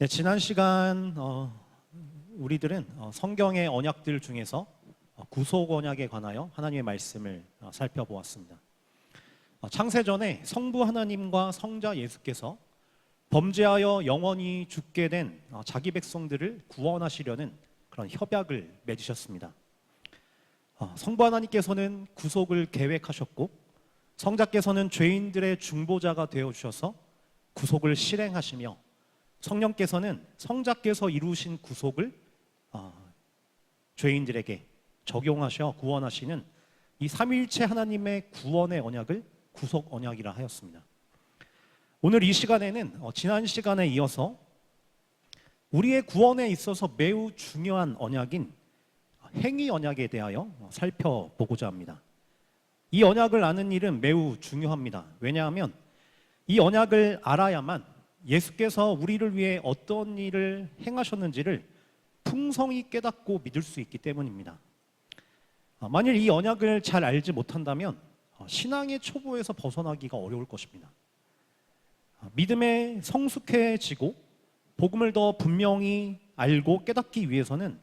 네, 지난 시간 우리들은 성경의 언약들 중에서 구속 언약에 관하여 하나님의 말씀을 살펴보았습니다. 창세전에 성부 하나님과 성자 예수께서 범죄하여 영원히 죽게 된 자기 백성들을 구원하시려는 그런 협약을 맺으셨습니다. 성부 하나님께서는 구속을 계획하셨고 성자께서는 죄인들의 중보자가 되어주셔서 구속을 실행하시며 성령께서는 성자께서 이루신 구속을 죄인들에게 적용하셔 구원하시는 이 삼위일체 하나님의 구원의 언약을 구속 언약이라 하였습니다. 오늘 이 시간에는 지난 시간에 이어서 우리의 구원에 있어서 매우 중요한 언약인 행위 언약에 대하여 살펴보고자 합니다. 이 언약을 아는 일은 매우 중요합니다. 왜냐하면 이 언약을 알아야만 예수께서 우리를 위해 어떤 일을 행하셨는지를 풍성히 깨닫고 믿을 수 있기 때문입니다. 만일 이 언약을 잘 알지 못한다면 신앙의 초보에서 벗어나기가 어려울 것입니다. 믿음에 성숙해지고 복음을 더 분명히 알고 깨닫기 위해서는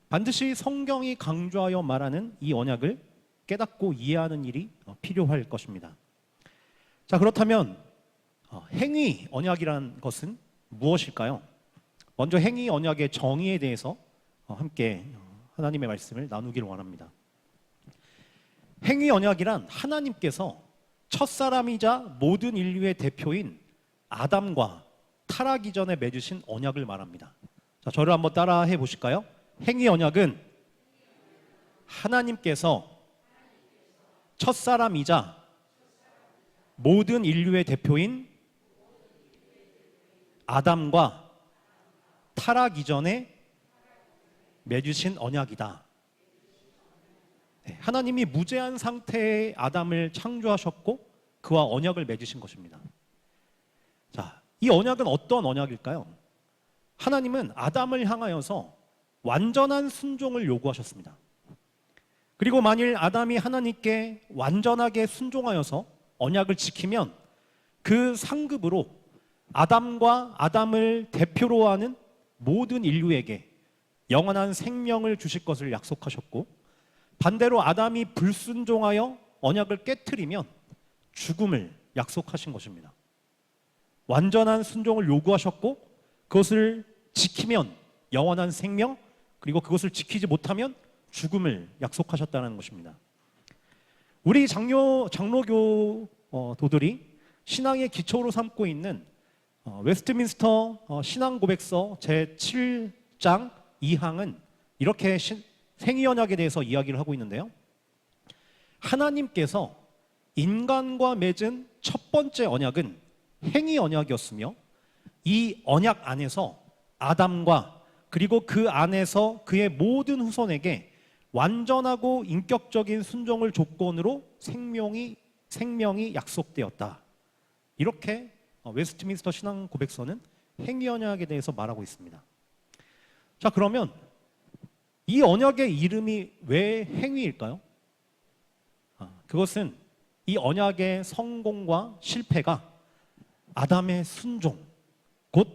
반드시 성경이 강조하여 말하는 이 언약을 깨닫고 이해하는 일이 필요할 것입니다. 자, 그렇다면 행위 언약이라는 것은 무엇일까요? 먼저 행위 언약의 정의에 대해서 함께 하나님의 말씀을 나누기를 원합니다. 행위 언약이란 하나님께서 첫사람이자 모든 인류의 대표인 아담과 타락 이전에 맺으신 언약을 말합니다. 자, 저를 한번 따라해 보실까요? 행위 언약은 하나님께서 첫사람이자 모든 인류의 대표인 아담과 타락 이전에 맺으신 언약이다. 하나님이 무죄한 상태의 아담을 창조하셨고 그와 언약을 맺으신 것입니다. 자, 이 언약은 어떤 언약일까요? 하나님은 아담을 향하여서 완전한 순종을 요구하셨습니다. 그리고 만일 아담이 하나님께 완전하게 순종하여서 언약을 지키면 그 상급으로 아담과 아담을 대표로 하는 모든 인류에게 영원한 생명을 주실 것을 약속하셨고, 반대로 아담이 불순종하여 언약을 깨트리면 죽음을 약속하신 것입니다. 완전한 순종을 요구하셨고 그것을 지키면 영원한 생명, 그리고 그것을 지키지 못하면 죽음을 약속하셨다는 것입니다. 우리 장로교 도들이 신앙의 기초로 삼고 있는 웨스트민스터 신앙고백서 제7장 2항은 이렇게 행위 언약에 대해서 이야기를 하고 있는데요. 하나님께서 인간과 맺은 첫 번째 언약은 행위 언약이었으며 이 언약 안에서 아담과 그리고 그 안에서 그의 모든 후손에게 완전하고 인격적인 순종을 조건으로 생명이 약속되었다. 이렇게 웨스트민스터 신앙 고백서는 행위 언약에 대해서 말하고 있습니다. 자, 그러면 이 언약의 이름이 왜 행위일까요? 그것은 이 언약의 성공과 실패가 아담의 순종, 곧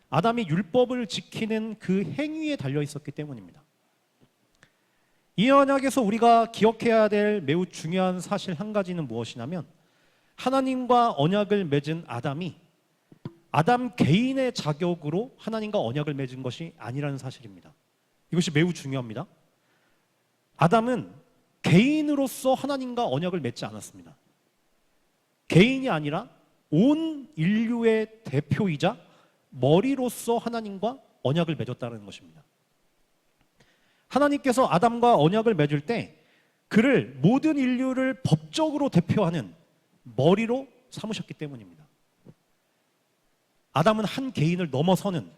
아담이 율법을 지키는 그 행위에 달려 있었기 때문입니다. 이 언약에서 우리가 기억해야 될 매우 중요한 사실 한 가지는 무엇이냐면, 하나님과 언약을 맺은 아담이 아담 개인의 자격으로 하나님과 언약을 맺은 것이 아니라는 사실입니다. 이것이 매우 중요합니다. 아담은 개인으로서 하나님과 언약을 맺지 않았습니다. 개인이 아니라 온 인류의 대표이자 머리로서 하나님과 언약을 맺었다는 것입니다. 하나님께서 아담과 언약을 맺을 때 그를 모든 인류를 법적으로 대표하는 머리로 삼으셨기 때문입니다. 아담은 한 개인을 넘어서는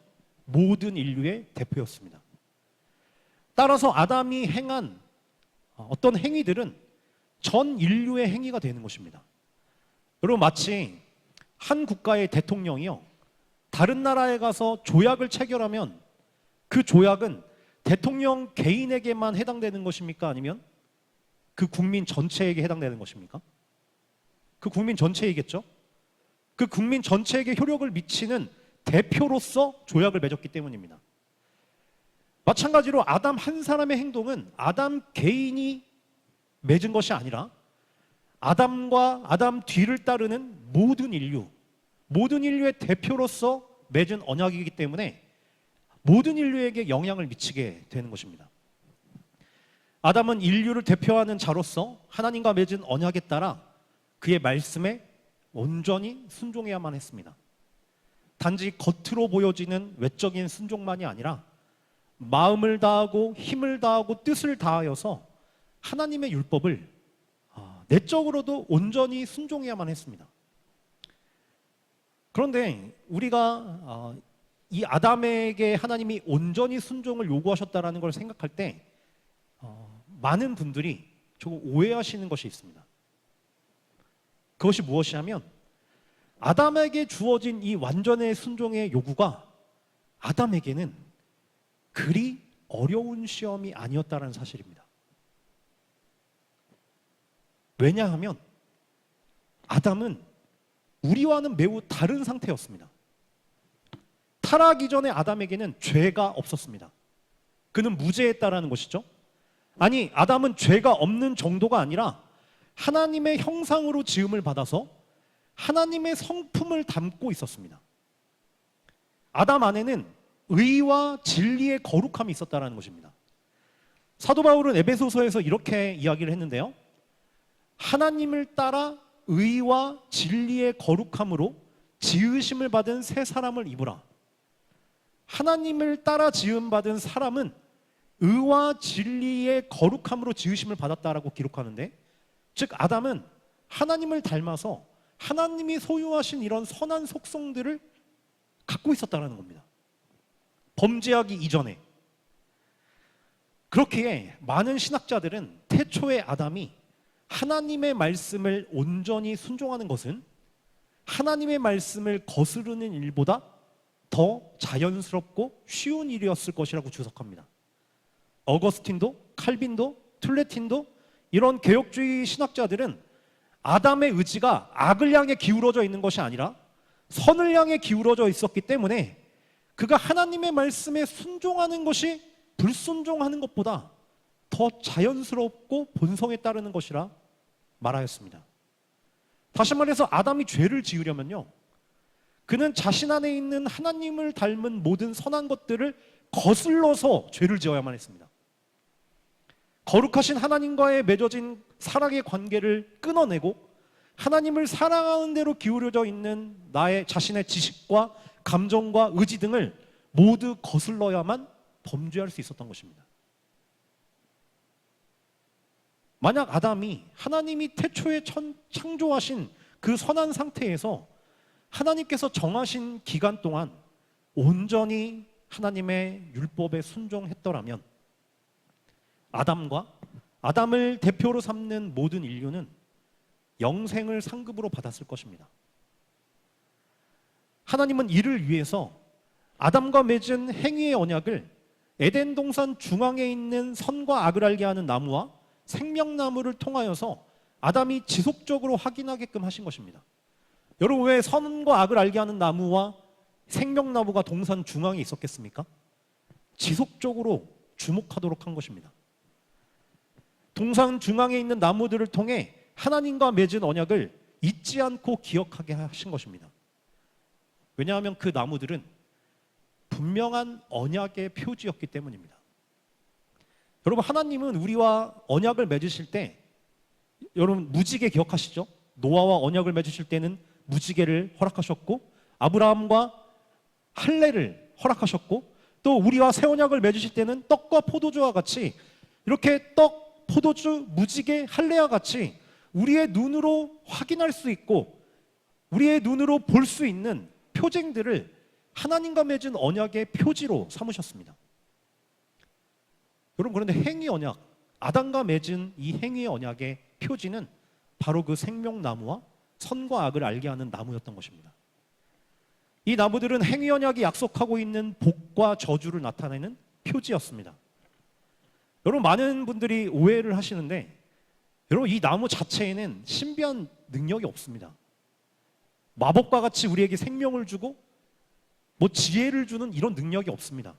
모든 인류의 대표였습니다. 따라서 아담이 행한 어떤 행위들은 전 인류의 행위가 되는 것입니다. 여러분, 마치 한 국가의 대통령이요, 다른 나라에 가서 조약을 체결하면 그 조약은 대통령 개인에게만 해당되는 것입니까? 아니면 그 국민 전체에게 해당되는 것입니까? 그 국민 전체이겠죠? 그 국민 전체에게 효력을 미치는 대표로서 조약을 맺었기 때문입니다. 마찬가지로 아담 한 사람의 행동은 아담 개인이 맺은 것이 아니라 아담과 아담 뒤를 따르는 모든 인류의 대표로서 맺은 언약이기 때문에 모든 인류에게 영향을 미치게 되는 것입니다. 아담은 인류를 대표하는 자로서 하나님과 맺은 언약에 따라 그의 말씀에 온전히 순종해야만 했습니다. 단지 겉으로 보여지는 외적인 순종만이 아니라 마음을 다하고 힘을 다하고 뜻을 다하여서 하나님의 율법을 내적으로도 온전히 순종해야만 했습니다. 그런데 우리가 이 아담에게 하나님이 온전히 순종을 요구하셨다는 걸 생각할 때 많은 분들이 조금 오해하시는 것이 있습니다. 그것이 무엇이냐면 아담에게 주어진 이 완전의 순종의 요구가 아담에게는 그리 어려운 시험이 아니었다는 사실입니다. 왜냐하면 아담은 우리와는 매우 다른 상태였습니다. 타락 이전의 아담에게는 죄가 없었습니다. 그는 무죄했다라는 것이죠. 아니, 아담은 죄가 없는 정도가 아니라 하나님의 형상으로 지음을 받아서 하나님의 성품을 담고 있었습니다. 아담 안에는 의와 진리의 거룩함이 있었다는 것입니다. 사도 바울은 에베소서에서 이렇게 이야기를 했는데요. 하나님을 따라 의와 진리의 거룩함으로 지으심을 받은 새 사람을 입으라. 하나님을 따라 지음받은 사람은 의와 진리의 거룩함으로 지으심을 받았다라고 기록하는데, 즉 아담은 하나님을 닮아서 하나님이 소유하신 이런 선한 속성들을 갖고 있었다는 겁니다. 범죄하기 이전에. 그렇기에 많은 신학자들은 태초의 아담이 하나님의 말씀을 온전히 순종하는 것은 하나님의 말씀을 거스르는 일보다 더 자연스럽고 쉬운 일이었을 것이라고 주석합니다. 어거스틴도, 칼빈도, 툴레틴도 이런 개혁주의 신학자들은 아담의 의지가 악을 향해 기울어져 있는 것이 아니라 선을 향해 기울어져 있었기 때문에 그가 하나님의 말씀에 순종하는 것이 불순종하는 것보다 더 자연스럽고 본성에 따르는 것이라 말하였습니다. 다시 말해서 아담이 죄를 지으려면요, 그는 자신 안에 있는 하나님을 닮은 모든 선한 것들을 거슬러서 죄를 지어야만 했습니다. 거룩하신 하나님과의 맺어진 사랑의 관계를 끊어내고 하나님을 사랑하는 대로 기울여져 있는 나의 자신의 지식과 감정과 의지 등을 모두 거슬러야만 범죄할 수 있었던 것입니다. 만약 아담이 하나님이 태초에 창조하신 그 선한 상태에서 하나님께서 정하신 기간 동안 온전히 하나님의 율법에 순종했더라면 아담과 아담을 대표로 삼는 모든 인류는 영생을 상급으로 받았을 것입니다. 하나님은 이를 위해서 아담과 맺은 행위의 언약을 에덴 동산 중앙에 있는 선과 악을 알게 하는 나무와 생명나무를 통하여서 아담이 지속적으로 확인하게끔 하신 것입니다. 여러분, 왜 선과 악을 알게 하는 나무와 생명나무가 동산 중앙에 있었겠습니까? 지속적으로 주목하도록 한 것입니다. 동산 중앙에 있는 나무들을 통해 하나님과 맺은 언약을 잊지 않고 기억하게 하신 것입니다. 왜냐하면 그 나무들은 분명한 언약의 표지였기 때문입니다. 여러분, 하나님은 우리와 언약을 맺으실 때, 여러분 무지개 기억하시죠? 노아와 언약을 맺으실 때는 무지개를 허락하셨고 아브라함과 할례를 허락하셨고, 또 우리와 새 언약을 맺으실 때는 떡과 포도주와 같이 이렇게 떡, 포도주, 무지개, 할례와 같이 우리의 눈으로 확인할 수 있고 우리의 눈으로 볼 수 있는 표징들을 하나님과 맺은 언약의 표지로 삼으셨습니다. 여러분, 그런데 행위 언약, 아담과 맺은 이 행위의 언약의 표지는 바로 그 생명나무와 선과 악을 알게 하는 나무였던 것입니다. 이 나무들은 행위 언약이 약속하고 있는 복과 저주를 나타내는 표지였습니다. 여러분, 많은 분들이 오해를 하시는데, 여러분, 이 나무 자체에는 신비한 능력이 없습니다. 마법과 같이 우리에게 생명을 주고 뭐 지혜를 주는 이런 능력이 없습니다.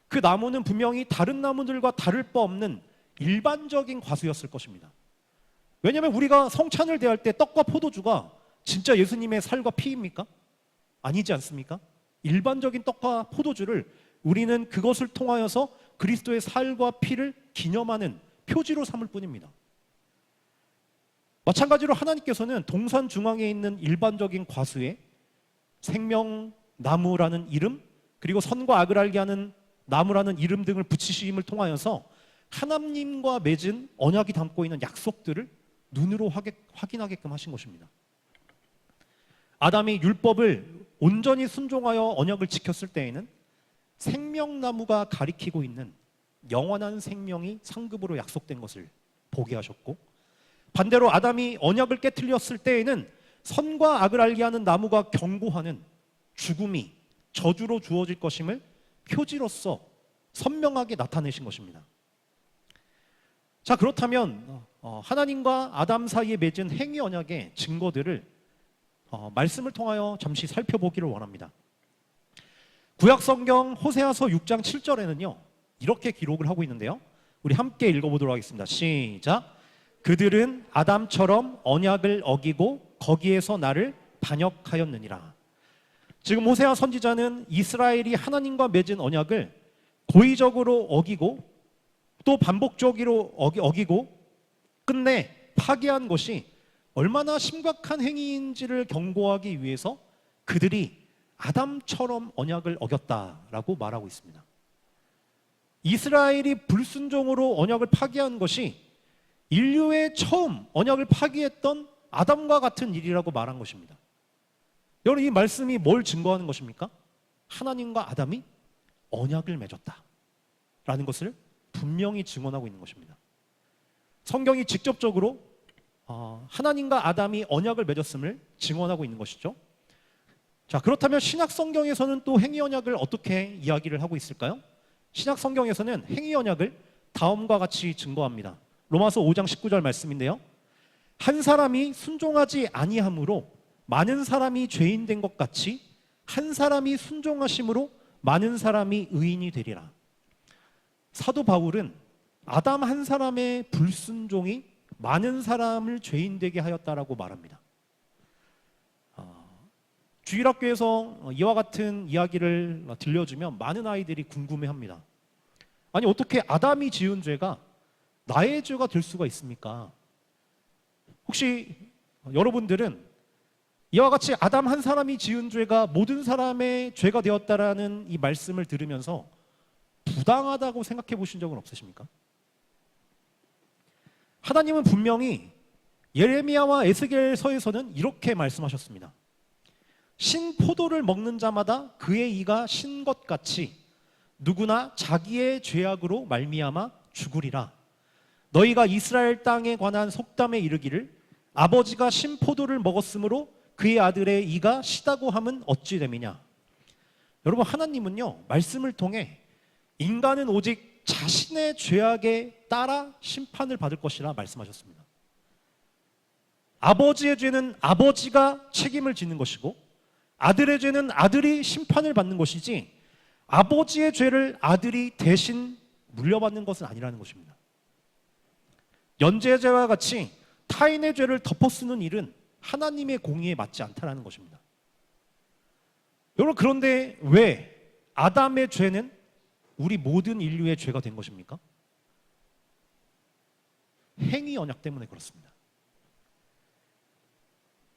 그 나무는 분명히 다른 나무들과 다를 바 없는 일반적인 과수였을 것입니다. 왜냐하면 우리가 성찬을 대할 때 떡과 포도주가 진짜 예수님의 살과 피입니까? 아니지 않습니까? 일반적인 떡과 포도주를 우리는 그것을 통하여서 그리스도의 살과 피를 기념하는 표지로 삼을 뿐입니다. 마찬가지로 하나님께서는 동산 중앙에 있는 일반적인 과수에 생명나무라는 이름, 그리고 선과 악을 알게 하는 나무라는 이름 등을 붙이심을 통하여서 하나님과 맺은 언약이 담고 있는 약속들을 눈으로 확인하게끔 하신 것입니다. 아담이 율법을 온전히 순종하여 언약을 지켰을 때에는 생명나무가 가리키고 있는 영원한 생명이 상급으로 약속된 것을 보게 하셨고, 반대로 아담이 언약을 깨트렸을 때에는 선과 악을 알게 하는 나무가 경고하는 죽음이 저주로 주어질 것임을 표지로서 선명하게 나타내신 것입니다. 자, 그렇다면 하나님과 아담 사이에 맺은 행위 언약의 증거들을 말씀을 통하여 잠시 살펴보기를 원합니다. 구약성경 호세아서 6장 7절에는요 이렇게 기록을 하고 있는데요, 우리 함께 읽어보도록 하겠습니다. 시작. 그들은 아담처럼 언약을 어기고 거기에서 나를 반역하였느니라. 지금 호세아 선지자는 이스라엘이 하나님과 맺은 언약을 고의적으로 어기고 또 반복적으로 어기고 끝내 파기한 것이 얼마나 심각한 행위인지를 경고하기 위해서 그들이 아담처럼 언약을 어겼다라고 말하고 있습니다. 이스라엘이 불순종으로 언약을 파기한 것이 인류의 처음 언약을 파기했던 아담과 같은 일이라고 말한 것입니다. 여러분, 이 말씀이 뭘 증거하는 것입니까? 하나님과 아담이 언약을 맺었다라는 것을 분명히 증언하고 있는 것입니다. 성경이 직접적으로 하나님과 아담이 언약을 맺었음을 증언하고 있는 것이죠. 자, 그렇다면 신약 성경에서는 또 행위 언약을 어떻게 이야기를 하고 있을까요? 신약 성경에서는 행위 언약을 다음과 같이 증거합니다. 로마서 5장 19절 말씀인데요, 한 사람이 순종하지 아니함으로 많은 사람이 죄인 된 것 같이 한 사람이 순종하심으로 많은 사람이 의인이 되리라. 사도 바울은 아담 한 사람의 불순종이 많은 사람을 죄인 되게 하였다라고 말합니다. 주일학교에서 이와 같은 이야기를 들려주면 많은 아이들이 궁금해합니다. 아니, 어떻게 아담이 지은 죄가 나의 죄가 될 수가 있습니까? 혹시 여러분들은 이와 같이 아담 한 사람이 지은 죄가 모든 사람의 죄가 되었다라는 이 말씀을 들으면서 부당하다고 생각해 보신 적은 없으십니까? 하나님은 분명히 예레미야와 에스겔서에서는 이렇게 말씀하셨습니다. 신 포도를 먹는 자마다 그의 이가 신 것 같이 누구나 자기의 죄악으로 말미암아 죽으리라. 너희가 이스라엘 땅에 관한 속담에 이르기를 아버지가 신 포도를 먹었으므로 그의 아들의 이가 시다고 함은 어찌 됨이냐. 여러분, 하나님은요 말씀을 통해 인간은 오직 자신의 죄악에 따라 심판을 받을 것이라 말씀하셨습니다. 아버지의 죄는 아버지가 책임을 지는 것이고 아들의 죄는 아들이 심판을 받는 것이지 아버지의 죄를 아들이 대신 물려받는 것은 아니라는 것입니다. 연제죄와 같이 타인의 죄를 덮어쓰는 일은 하나님의 공의에 맞지 않다라는 것입니다. 여러분, 그런데 왜 아담의 죄는 우리 모든 인류의 죄가 된 것입니까? 행위 언약 때문에 그렇습니다.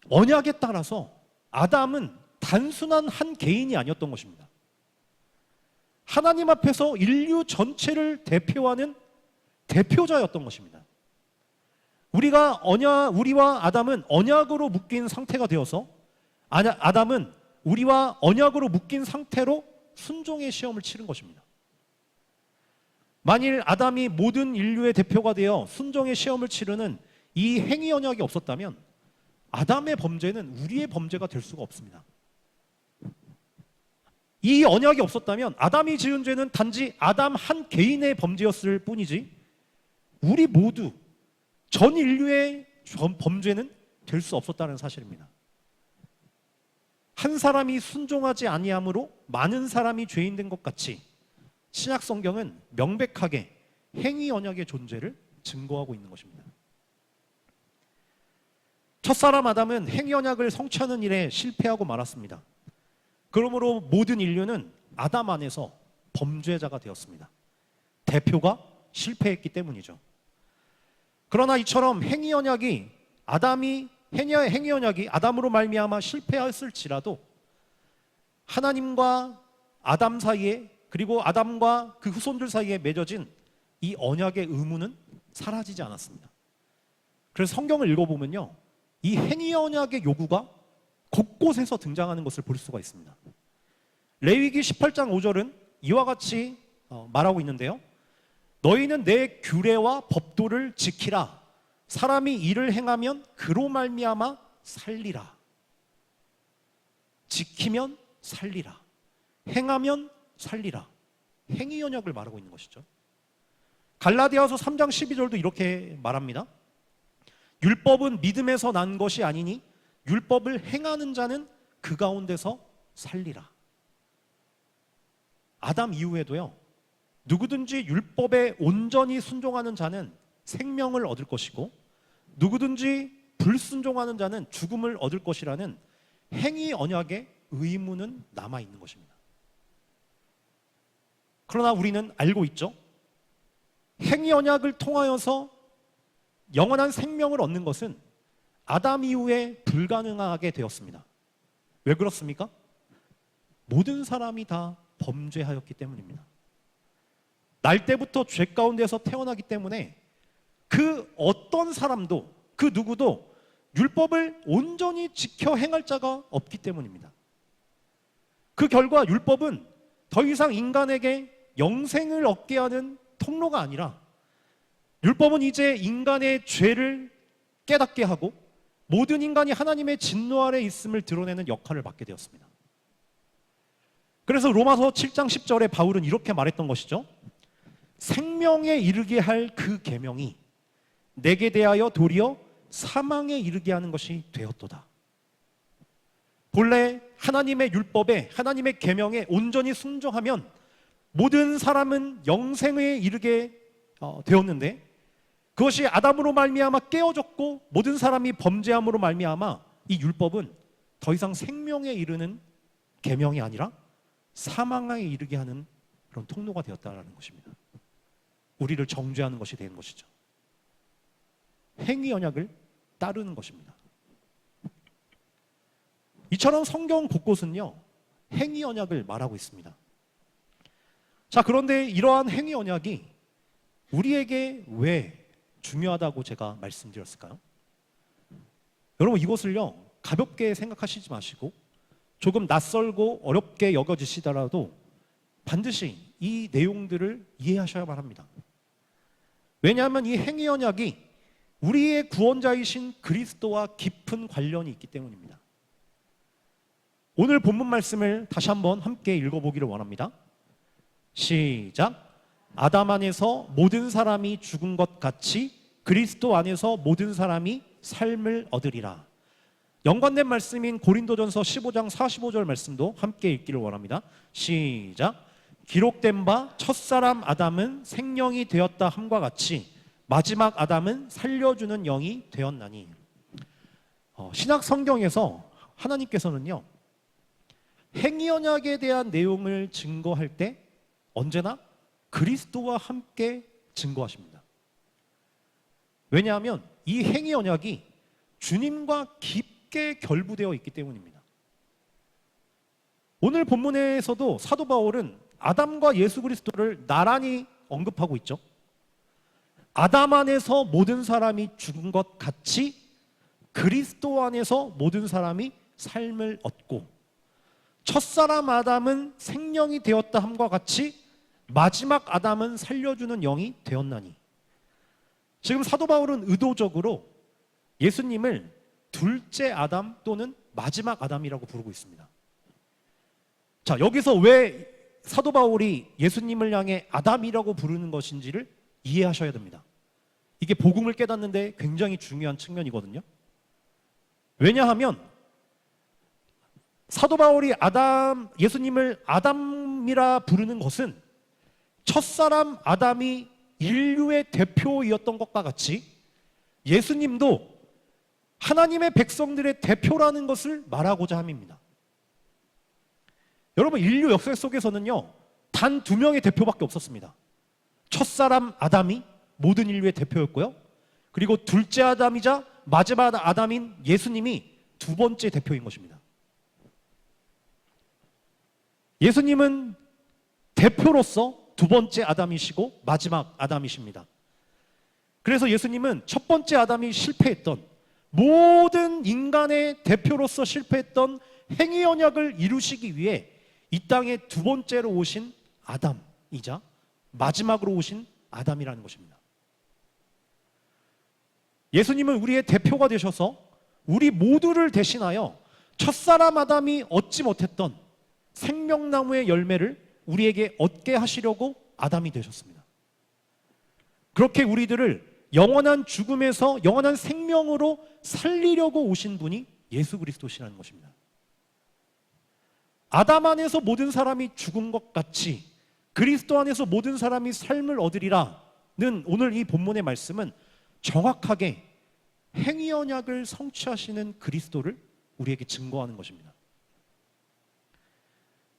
언약에 따라서 아담은 단순한 한 개인이 아니었던 것입니다. 하나님 앞에서 인류 전체를 대표하는 대표자였던 것입니다. 우리와 아담은 언약으로 묶인 상태가 되어서 아담은 우리와 언약으로 묶인 상태로 순종의 시험을 치른 것입니다. 만일 아담이 모든 인류의 대표가 되어 순종의 시험을 치르는 이 행위 언약이 없었다면 아담의 범죄는 우리의 범죄가 될 수가 없습니다. 이 언약이 없었다면 아담이 지은 죄는 단지 아담 한 개인의 범죄였을 뿐이지 우리 모두 전 인류의 범죄는 될 수 없었다는 사실입니다. 한 사람이 순종하지 아니함으로 많은 사람이 죄인 된 것 같이 신약 성경은 명백하게 행위 언약의 존재를 증거하고 있는 것입니다. 첫사람 아담은 행위 언약을 성취하는 일에 실패하고 말았습니다. 그러므로 모든 인류는 아담 안에서 범죄자가 되었습니다. 대표가 실패했기 때문이죠. 그러나 이처럼 행위 언약이 아담으로 말미암아 실패했을지라도 하나님과 아담 사이에, 그리고 아담과 그 후손들 사이에 맺어진 이 언약의 의무는 사라지지 않았습니다. 그래서 성경을 읽어보면요, 이 행위 언약의 요구가 곳곳에서 등장하는 것을 볼 수가 있습니다. 레위기 18장 5절은 이와 같이 말하고 있는데요, 너희는 내 규례와 법도를 지키라. 사람이 이를 행하면 그로 말미암아 살리라. 지키면 살리라. 행하면 살리라. 행위 언약을 말하고 있는 것이죠. 갈라디아서 3장 12절도 이렇게 말합니다. 율법은 믿음에서 난 것이 아니니 율법을 행하는 자는 그 가운데서 살리라. 아담 이후에도요, 누구든지 율법에 온전히 순종하는 자는 생명을 얻을 것이고 누구든지 불순종하는 자는 죽음을 얻을 것이라는 행위 언약의 의무는 남아있는 것입니다. 그러나 우리는 알고 있죠. 행위 언약을 통하여서 영원한 생명을 얻는 것은 아담 이후에 불가능하게 되었습니다. 왜 그렇습니까? 모든 사람이 다 범죄하였기 때문입니다. 날 때부터 죄 가운데서 태어나기 때문에 그 어떤 사람도, 그 누구도 율법을 온전히 지켜 행할 자가 없기 때문입니다. 그 결과 율법은 더 이상 인간에게 영생을 얻게 하는 통로가 아니라 율법은 이제 인간의 죄를 깨닫게 하고 모든 인간이 하나님의 진노 아래 있음을 드러내는 역할을 맡게 되었습니다. 그래서 로마서 7장 10절에 바울은 이렇게 말했던 것이죠. 생명에 이르게 할 그 계명이 내게 대하여 도리어 사망에 이르게 하는 것이 되었도다. 본래 하나님의 율법에, 하나님의 계명에 온전히 순종하면 모든 사람은 영생에 이르게 되었는데 그것이 아담으로 말미암아 깨어졌고 모든 사람이 범죄함으로 말미암아 이 율법은 더 이상 생명에 이르는 계명이 아니라 사망에 이르게 하는 그런 통로가 되었다는 것입니다. 우리를 정죄하는 것이 된 것이죠. 행위 언약을 따르는 것입니다. 이처럼 성경 곳곳은요, 행위 언약을 말하고 있습니다. 자, 그런데 이러한 행위 언약이 우리에게 왜 중요하다고 제가 말씀드렸을까요? 여러분, 이것을요 가볍게 생각하시지 마시고 조금 낯설고 어렵게 여겨지시더라도 반드시 이 내용들을 이해하셔야만 합니다. 왜냐하면 이 행위 언약이 우리의 구원자이신 그리스도와 깊은 관련이 있기 때문입니다. 오늘 본문 말씀을 다시 한번 함께 읽어보기를 원합니다. 시작. 아담 안에서 모든 사람이 죽은 것 같이 그리스도 안에서 모든 사람이 삶을 얻으리라. 연관된 말씀인 고린도전서 15장 45절 말씀도 함께 읽기를 원합니다. 시작. 기록된 바 첫사람 아담은 생령이 되었다 함과 같이 마지막 아담은 살려주는 영이 되었나니. 신약 성경에서 하나님께서는요 행위 언약에 대한 내용을 증거할 때 언제나 그리스도와 함께 증거하십니다. 왜냐하면 이 행위 언약이 주님과 깊게 결부되어 있기 때문입니다. 오늘 본문에서도 사도 바울은 아담과 예수 그리스도를 나란히 언급하고 있죠. 아담 안에서 모든 사람이 죽은 것 같이 그리스도 안에서 모든 사람이 삶을 얻고 첫사람 아담은 생령이 되었다 함과 같이 마지막 아담은 살려주는 영이 되었나니. 지금 사도 바울은 의도적으로 예수님을 둘째 아담 또는 마지막 아담이라고 부르고 있습니다. 자, 여기서 왜 사도 바울이 예수님을 향해 아담이라고 부르는 것인지를 이해하셔야 됩니다. 이게 복음을 깨닫는데 굉장히 중요한 측면이거든요. 왜냐하면 사도 바울이 예수님을 아담이라 부르는 것은 첫사람 아담이 인류의 대표이었던 것과 같이 예수님도 하나님의 백성들의 대표라는 것을 말하고자 함입니다. 여러분, 인류 역사 속에서는요, 단 2명의 대표밖에 없었습니다. 첫사람 아담이 모든 인류의 대표였고요, 그리고 둘째 아담이자 마지막 아담인 예수님이 2번째 대표인 것입니다. 예수님은 대표로서 2번째 아담이시고 마지막 아담이십니다. 그래서 예수님은 첫 번째 아담이 실패했던, 모든 인간의 대표로서 실패했던 행위 언약을 이루시기 위해 이 땅에 2번째로 오신 아담이자 마지막으로 오신 아담이라는 것입니다. 예수님은 우리의 대표가 되셔서 우리 모두를 대신하여 첫사람 아담이 얻지 못했던 생명나무의 열매를 우리에게 얻게 하시려고 아담이 되셨습니다. 그렇게 우리들을 영원한 죽음에서 영원한 생명으로 살리려고 오신 분이 예수 그리스도시라는 것입니다. 아담 안에서 모든 사람이 죽은 것 같이 그리스도 안에서 모든 사람이 삶을 얻으리라는 오늘 이 본문의 말씀은 정확하게 행위 언약을 성취하시는 그리스도를 우리에게 증거하는 것입니다.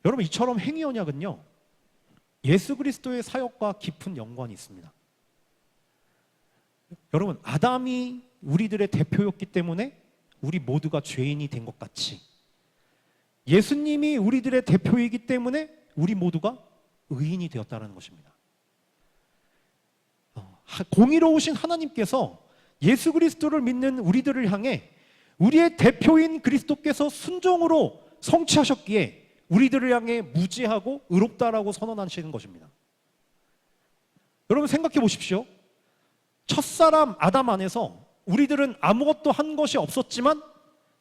여러분, 이처럼 행위 언약은요, 예수 그리스도의 사역과 깊은 연관이 있습니다. 여러분, 아담이 우리들의 대표였기 때문에 우리 모두가 죄인이 된 것 같이 예수님이 우리들의 대표이기 때문에 우리 모두가 의인이 되었다는 것입니다. 공의로우신 하나님께서 예수 그리스도를 믿는 우리들을 향해 우리의 대표인 그리스도께서 순종으로 성취하셨기에 우리들을 향해 무지하고 의롭다라고 선언하시는 것입니다. 여러분, 생각해 보십시오. 첫사람 아담 안에서 우리들은 아무것도 한 것이 없었지만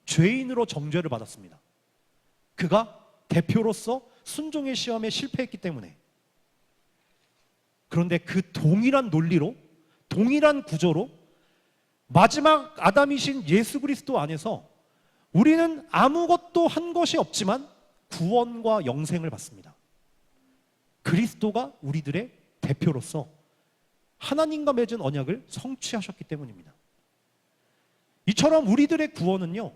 죄인으로 정죄를 받았습니다. 그가 대표로서 순종의 시험에 실패했기 때문에. 그런데 그 동일한 논리로, 동일한 구조로 마지막 아담이신 예수 그리스도 안에서 우리는 아무것도 한 것이 없지만 구원과 영생을 받습니다. 그리스도가 우리들의 대표로서 하나님과 맺은 언약을 성취하셨기 때문입니다. 이처럼 우리들의 구원은요,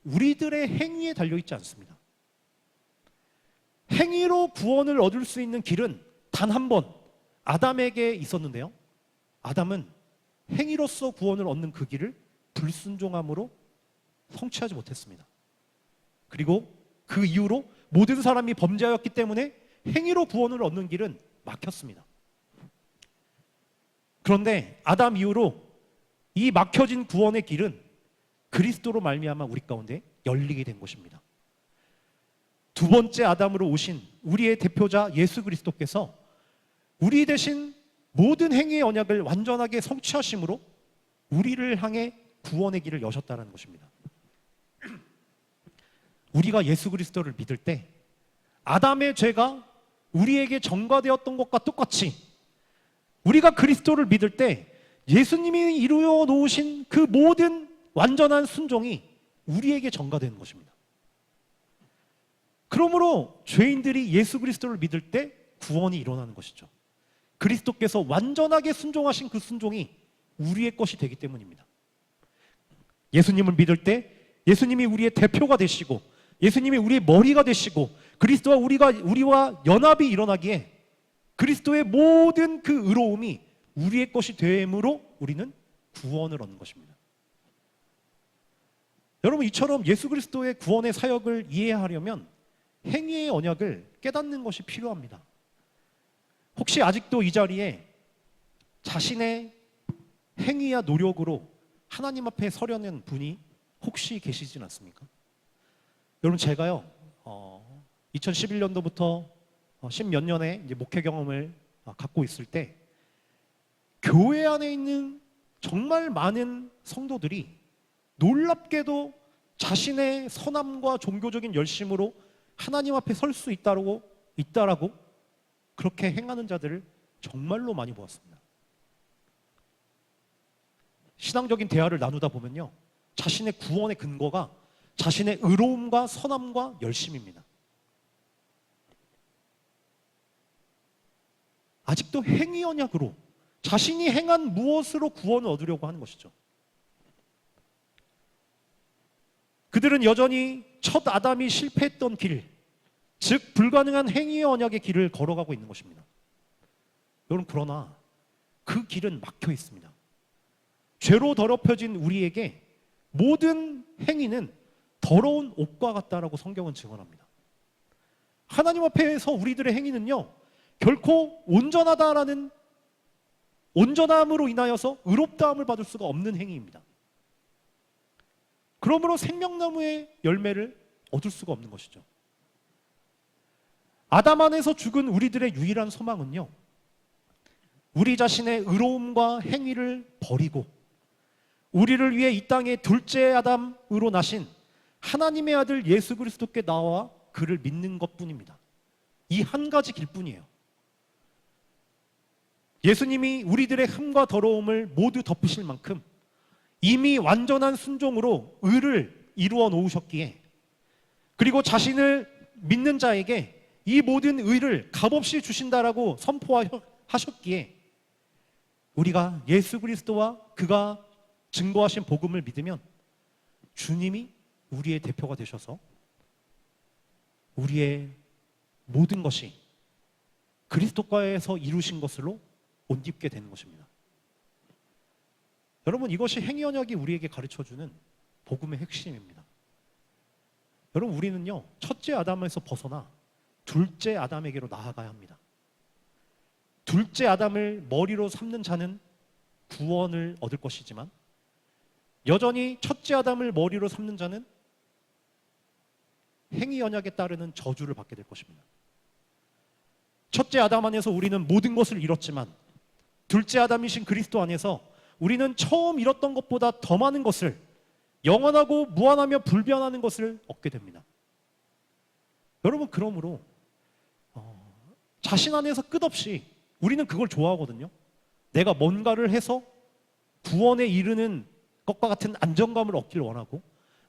우리들의 행위에 달려있지 않습니다. 행위로 구원을 얻을 수 있는 길은 단 한 번 아담에게 있었는데요, 아담은 행위로서 구원을 얻는 그 길을 불순종함으로 성취하지 못했습니다. 그리고 그 이후로 모든 사람이 범죄하였기 때문에 행위로 구원을 얻는 길은 막혔습니다. 그런데 아담 이후로 이 막혀진 구원의 길은 그리스도로 말미암아 우리 가운데 열리게 된 것입니다. 2번째 아담으로 오신 우리의 대표자 예수 그리스도께서 우리 대신 모든 행위의 언약을 완전하게 성취하심으로 우리를 향해 구원의 길을 여셨다는 것입니다. 우리가 예수 그리스도를 믿을 때 아담의 죄가 우리에게 전가되었던 것과 똑같이 우리가 그리스도를 믿을 때 예수님이 이루어 놓으신 그 모든 완전한 순종이 우리에게 전가되는 것입니다. 그러므로 죄인들이 예수 그리스도를 믿을 때 구원이 일어나는 것이죠. 그리스도께서 완전하게 순종하신 그 순종이 우리의 것이 되기 때문입니다. 예수님을 믿을 때 예수님이 우리의 대표가 되시고 예수님이 우리의 머리가 되시고 그리스도와 우리와 연합이 일어나기에 그리스도의 모든 그 의로움이 우리의 것이 됨으로 우리는 구원을 얻는 것입니다. 여러분, 이처럼 예수 그리스도의 구원의 사역을 이해하려면 행위의 언약을 깨닫는 것이 필요합니다. 혹시 아직도 이 자리에 자신의 행위와 노력으로 하나님 앞에 서려는 분이 혹시 계시진 않습니까? 여러분, 제가요 2011년도부터 10몇 년의 이제 목회 경험을 갖고 있을 때 교회 안에 있는 정말 많은 성도들이 놀랍게도 자신의 선함과 종교적인 열심으로 하나님 앞에 설 수 있다라고 그렇게 행하는 자들을 정말로 많이 보았습니다. 신앙적인 대화를 나누다 보면요, 자신의 구원의 근거가 자신의 의로움과 선함과 열심입니다. 아직도 행위 언약으로 자신이 행한 무엇으로 구원을 얻으려고 하는 것이죠. 그들은 여전히 첫 아담이 실패했던 길, 즉 불가능한 행위의 언약의 길을 걸어가고 있는 것입니다. 여러분, 그러나 그 길은 막혀 있습니다. 죄로 더럽혀진 우리에게 모든 행위는 더러운 옷과 같다라고 성경은 증언합니다. 하나님 앞에서 우리들의 행위는요, 결코 온전하다라는 온전함으로 인하여서 의롭다함을 받을 수가 없는 행위입니다. 그러므로 생명나무의 열매를 얻을 수가 없는 것이죠. 아담 안에서 죽은 우리들의 유일한 소망은요, 우리 자신의 의로움과 행위를 버리고 우리를 위해 이 땅에 둘째 아담으로 나신 하나님의 아들 예수 그리스도께 나와 그를 믿는 것뿐입니다. 이 한 가지 길뿐이에요. 예수님이 우리들의 흠과 더러움을 모두 덮으실 만큼 이미 완전한 순종으로 의를 이루어 놓으셨기에, 그리고 자신을 믿는 자에게 이 모든 의를 값없이 주신다라고 선포하셨기에, 우리가 예수 그리스도와 그가 증거하신 복음을 믿으면 주님이 우리의 대표가 되셔서 우리의 모든 것이 그리스도과에서 이루신 것으로 옷 입게 되는 것입니다. 여러분, 이것이 행위 언약이 우리에게 가르쳐주는 복음의 핵심입니다. 여러분, 우리는요, 첫째 아담에서 벗어나 둘째 아담에게로 나아가야 합니다. 둘째 아담을 머리로 삼는 자는 구원을 얻을 것이지만, 여전히 첫째 아담을 머리로 삼는 자는 행위 언약에 따르는 저주를 받게 될 것입니다. 첫째 아담 안에서 우리는 모든 것을 잃었지만, 둘째 아담이신 그리스도 안에서 우리는 처음 잃었던 것보다 더 많은 것을, 영원하고 무한하며 불변하는 것을 얻게 됩니다. 여러분, 그러므로 자신 안에서 끝없이 우리는 그걸 좋아하거든요. 내가 뭔가를 해서 구원에 이르는 것과 같은 안정감을 얻기를 원하고,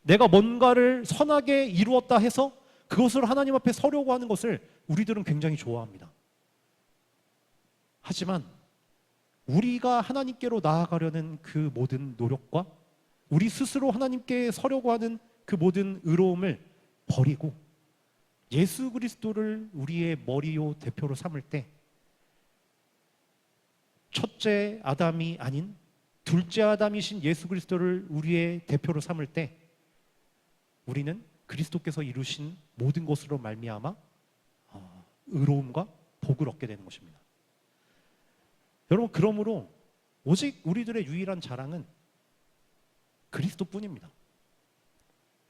내가 뭔가를 선하게 이루었다 해서 그것을 하나님 앞에 서려고 하는 것을 우리들은 굉장히 좋아합니다. 하지만 우리가 하나님께로 나아가려는 그 모든 노력과 우리 스스로 하나님께 서려고 하는 그 모든 의로움을 버리고 예수 그리스도를 우리의 머리요 대표로 삼을 때, 첫째 아담이 아닌 둘째 아담이신 예수 그리스도를 우리의 대표로 삼을 때, 우리는 그리스도께서 이루신 모든 것으로 말미암아 의로움과 복을 얻게 되는 것입니다. 여러분, 그러므로 오직 우리들의 유일한 자랑은 그리스도뿐입니다.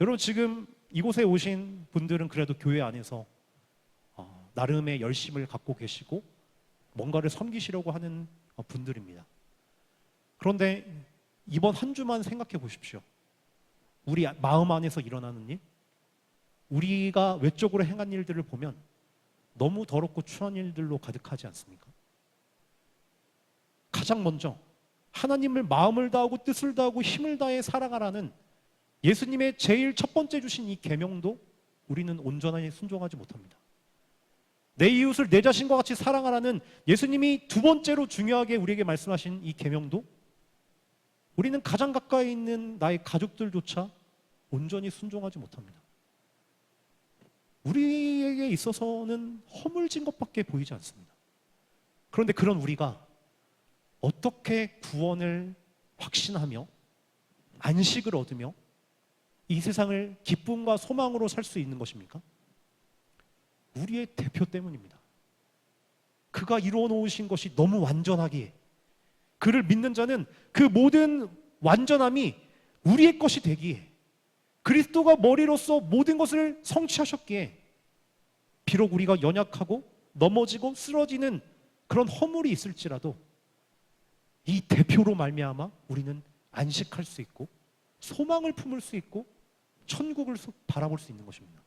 여러분, 지금 이곳에 오신 분들은 그래도 교회 안에서 나름의 열심을 갖고 계시고 뭔가를 섬기시려고 하는 분들입니다. 그런데 이번 한 주만 생각해 보십시오. 우리 마음 안에서 일어나는 일, 우리가 외적으로 행한 일들을 보면 너무 더럽고 추한 일들로 가득하지 않습니까? 가장 먼저 하나님을 마음을 다하고 뜻을 다하고 힘을 다해 살아가라는 예수님의 제일 첫 번째 주신 이 계명도 우리는 온전하게 순종하지 못합니다. 내 이웃을 내 자신과 같이 사랑하라는 예수님이 두 번째로 중요하게 우리에게 말씀하신 이 계명도 우리는 가장 가까이 있는 나의 가족들조차 온전히 순종하지 못합니다. 우리에게 있어서는 허물진 것밖에 보이지 않습니다. 그런데 그런 우리가 어떻게 구원을 확신하며 안식을 얻으며 이 세상을 기쁨과 소망으로 살 수 있는 것입니까? 우리의 대표 때문입니다. 그가 이루어 놓으신 것이 너무 완전하기에, 그를 믿는 자는 그 모든 완전함이 우리의 것이 되기에, 그리스도가 머리로서 모든 것을 성취하셨기에, 비록 우리가 연약하고 넘어지고 쓰러지는 그런 허물이 있을지라도 이 대표로 말미암아 우리는 안식할 수 있고 소망을 품을 수 있고 천국을 바라볼 수 있는 것입니다.